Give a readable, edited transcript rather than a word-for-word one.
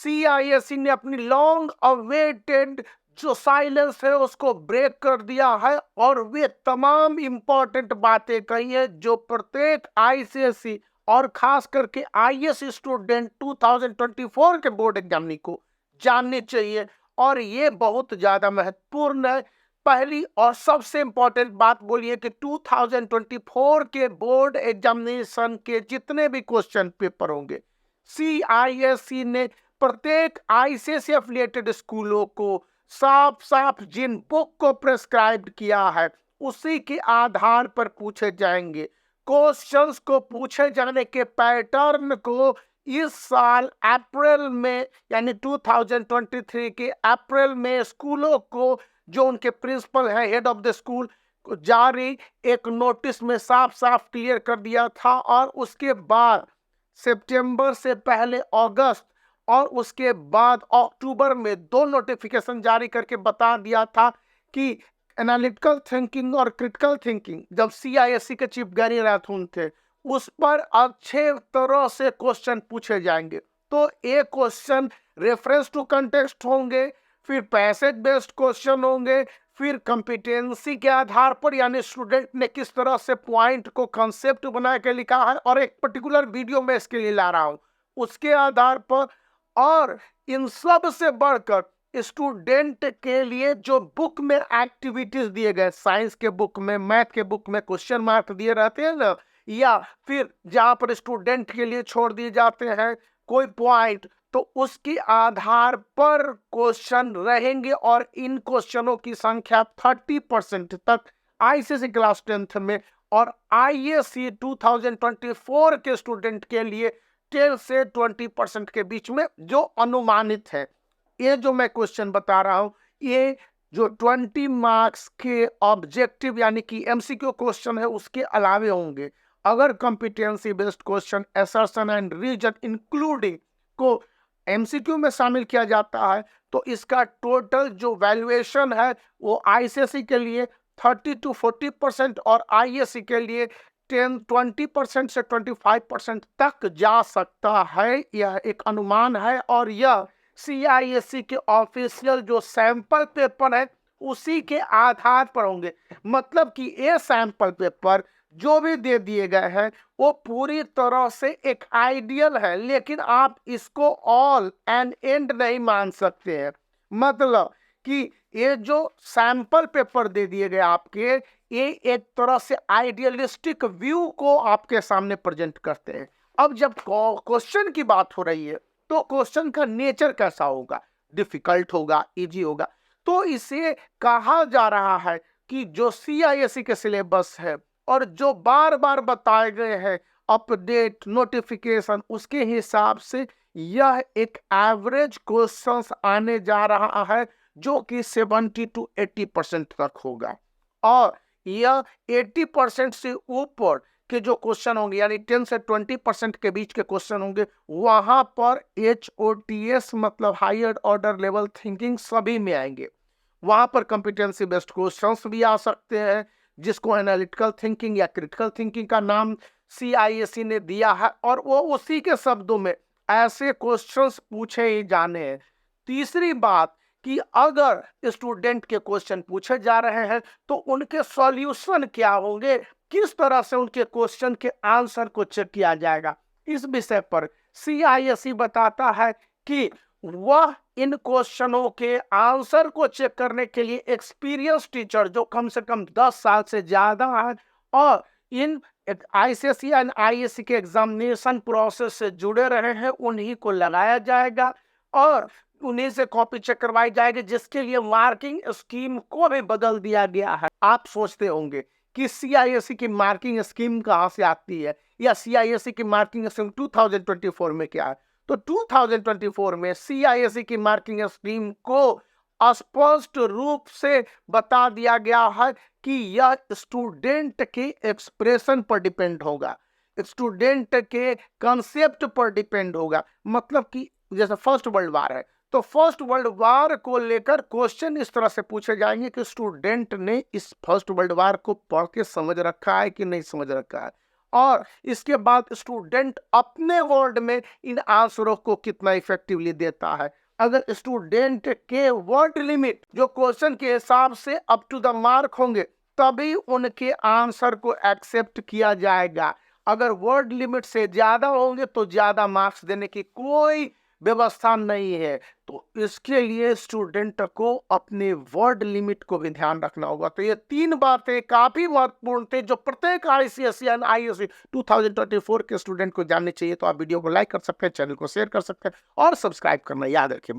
CISC ने अपनी long awaited जो साइलेंस है उसको ब्रेक कर दिया है और वे तमाम इंपॉर्टेंट बातें कही है जो प्रत्येक आईसीएसई और खास करके आईएएस स्टूडेंट 2024 के बोर्ड एग्जामिनी को जाननी चाहिए। और ये बहुत ज्यादा महत्वपूर्ण है। पहली और सबसे इंपॉर्टेंट बात बोलिए कि 2024 के बोर्ड एग्जामिनेशन के जितने भी क्वेश्चन पेपर होंगे, सीआईएससी ने प्रत्येक आईसीएसई एफिलिएटेड स्कूलों को साफ साफ जिन बुक को प्रेस्क्राइब किया है उसी के आधार पर पूछे जाएंगे। क्वेश्चंस को पूछे जाने के पैटर्न को इस साल अप्रैल में यानी 2023 के अप्रैल में स्कूलों को जो उनके प्रिंसिपल हैं, हेड ऑफ द स्कूल, जारी एक नोटिस में साफ साफ क्लियर कर दिया था। और उसके बाद सितंबर से पहले अगस्त और उसके बाद अक्टूबर में 2 नोटिफिकेशन जारी करके बता दिया था कि एनालिटिकल थिंकिंग और क्रिटिकल थिंकिंग जब सीआईएससी के चीफ गैरी राठौर थे उस पर अच्छे तरह से क्वेश्चन पूछे जाएंगे। तो एक क्वेश्चन रेफरेंस टू कंटेक्स्ट होंगे, फिर पैसेज बेस्ड क्वेश्चन होंगे, फिर कंपिटेंसी के आधार पर यानी स्टूडेंट ने किस तरह से पॉइंट को कंसेप्ट बना के लिखा है और एक पर्टिकुलर वीडियो में इसके लिए ला रहा हूं उसके आधार पर। और इन सब से बढ़कर स्टूडेंट के लिए जो बुक में एक्टिविटीज दिए गए, साइंस के बुक में, मैथ के बुक में क्वेश्चन मार्क दिए रहते हैं ना, या फिर जहां पर स्टूडेंट के लिए छोड़ दिए जाते हैं कोई पॉइंट, तो उसके आधार पर क्वेश्चन रहेंगे। और इन क्वेश्चनों की संख्या 30% तक आईसीएसई क्लास 10th में और आईएससी 2024 के स्टूडेंट के लिए 10 से 20% के बीच में जो अनुमानित है। ये जो मैं क्वेश्चन बता रहा हूं ये जो 20 मार्क्स के ऑब्जेक्टिव यानी कि एमसीक्यू क्वेश्चन है उसके अलावे होंगे। अगर competency based question, assertion and reason including को एमसीक्यू में शामिल किया जाता है तो इसका टोटल जो वैल्यूएशन है वो आईसीएसई के लिए 30 to 40% और आईएससी के लिए 20% से 25% तक जा सकता है। यह एक अनुमान है और यह सीआईएससी के ऑफिशियल जो सैंपल पेपर है उसी के आधार पर होंगे। मतलब कि ये सैंपल पेपर जो भी दे दिए गए हैं वो पूरी तरह से एक आइडियल है, लेकिन आप इसको ऑल एंड एंड नहीं मान सकते हैं। मतलब कि ये जो सैंपल पेपर दे दिए गए आपके, ये एक तरह से आइडियलिस्टिक व्यू को आपके सामने प्रेजेंट करते हैं। अब जब क्वेश्चन की बात हो रही है तो क्वेश्चन का नेचर कैसा होगा, डिफिकल्ट होगा, इजी होगा। तो इसे कहा जा रहा है कि जो सीआईएससी के सिलेबस है और जो बार बार बताए गए हैं अपडेट नोटिफिकेशन उसके हिसाब से यह एक एवरेज क्वेश्चंस आने जा रहा है जो कि 70 to 80% तक होगा। और यह 80% से ऊपर के जो क्वेश्चन होंगे यानी 10 से 20% के बीच के क्वेश्चन होंगे वहां पर HOTS मतलब हायर ऑर्डर लेवल थिंकिंग सभी में आएंगे। वहां पर कॉम्पिटेंसी बेस्ड क्वेश्चंस भी आ सकते हैं जिसको एनालिटिकल थिंकिंग या क्रिटिकल थिंकिंग का नाम सीआईएससी ने दिया है और वो उसी के शब्दों में ऐसे क्वेश्चंस पूछे ही जाने हैं। तीसरी बात कि अगर स्टूडेंट के क्वेश्चन पूछे जा रहे हैं तो उनके सॉल्यूशन क्या होंगे, किस तरह से उनके क्वेश्चन के आंसर को चेक किया जाएगा, इस विषय पर सीआईएससी बताता है कि वह इन क्वेश्चनों के आंसर को चेक करने के लिए एक्सपीरियंस टीचर जो कम से कम 10 साल से ज्यादा है और इन आईसीएसई एंड आईएससी के एग्जामिनेशन प्रोसेस से जुड़े रहे हैं उन्हीं को लगाया जाएगा और उन्हीं से कॉपी चेक करवाई जाएगी, जिसके लिए मार्किंग स्कीम को भी बदल दिया गया है। आप सोचते होंगे कि सीआईएससी की मार्किंग स्कीम कहां से आती है या सीआईएससी की मार्किंग स्कीम 2024 में क्या है। तो 2024 में सीआईएससी की मार्किंग स्कीम को स्पष्ट रूप से बता दिया गया है कि यह स्टूडेंट के एक्सप्रेशन पर डिपेंड होगा, स्टूडेंट के कंसेप्ट पर डिपेंड होगा। मतलब कि जैसे फर्स्ट वर्ल्ड वार है तो फर्स्ट वर्ल्ड वार को लेकर क्वेश्चन इस तरह से पूछे जाएंगे कि स्टूडेंट ने इस फर्स्ट वर्ल्ड वार को पढ़ के समझ रखा है कि नहीं समझ रखा है। और इसके बाद स्टूडेंट अपने वर्ड में इन आंसरों को कितना इफेक्टिवली देता है। अगर स्टूडेंट के वर्ड लिमिट जो क्वेश्चन के हिसाब से अप टू द मार्क होंगे तभी उनके आंसर को एक्सेप्ट किया जाएगा। अगर वर्ड लिमिट से ज्यादा होंगे तो ज्यादा मार्क्स देने की कोई व्यवस्था नहीं है। तो इसके लिए स्टूडेंट को अपने वर्ड लिमिट को भी ध्यान रखना होगा। तो ये 3 बातें काफी महत्वपूर्ण थे जो प्रत्येक आईसीएसई एंड आईएससी 2024 के स्टूडेंट को जाननी चाहिए। तो आप वीडियो को लाइक कर सकते हैं, चैनल को शेयर कर सकते हैं और सब्सक्राइब करना याद रखें।